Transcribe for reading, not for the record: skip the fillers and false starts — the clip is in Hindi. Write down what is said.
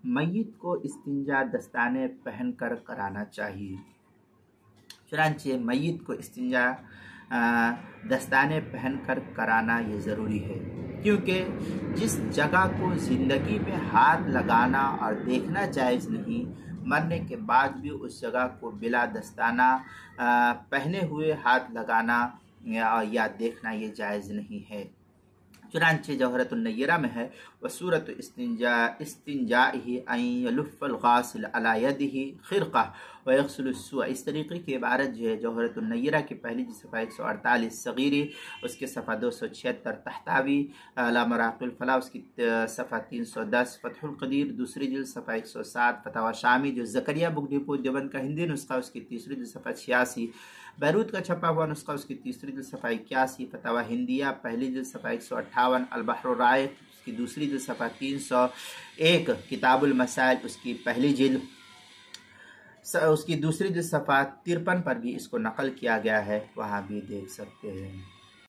मय्यत को इस्तिंजा दस्ताने पहनकर कराना चाहिए। चुनांचे मय्यत को इस्तिंजा दस्ताने पहनकर कराना ये ज़रूरी है, क्योंकि जिस जगह को ज़िंदगी में हाथ लगाना और देखना जायज़ नहीं, मरने के बाद भी उस जगह को बिला दस्ताना पहने हुए हाथ लगाना या देखना ये जायज़ नहीं है। चुनांचे जौहरतुन नय्यरा में है वसूरत इस्तिंजाइही अन यलुफ़्फ़ल गासिल अला यदिही खिरक़ा व यग़सिलु स्सूअ। इस तरीक़े की इबारत जो है जौहरतुन नय्यरा की पहली जिल्द सफ़ा 148 सग़ीरी, उसके सफ़ा 276 तहतावी अला मराक़िल फ़लाह, उसकी सफ़ा 310 फ़तहुल क़दीर दूसरी जिल्द सफ़ा 107, फ़तावा शामी जो ज़करिया बुक डिपो देवबंद का हिंदी नुस्खा उसकी तीसरी जिल्द सफ़ा 86, बैरूत का छपा हुआ नुस्खा उसकी तीसरी जिल्द सफ़ा 81, फ़तावा हिंदिया पहली जिल्द सफ़ा 158, अल बहरुर राइक़ उसकी दूसरी जिल्द सफ़ा 301, किताबुल मसाइल उसकी पहली जिल्द उसकी दूसरी जिल्द सफ़ा 53 पर भी इसको नकल किया गया है, वहाँ भी देख सकते हैं।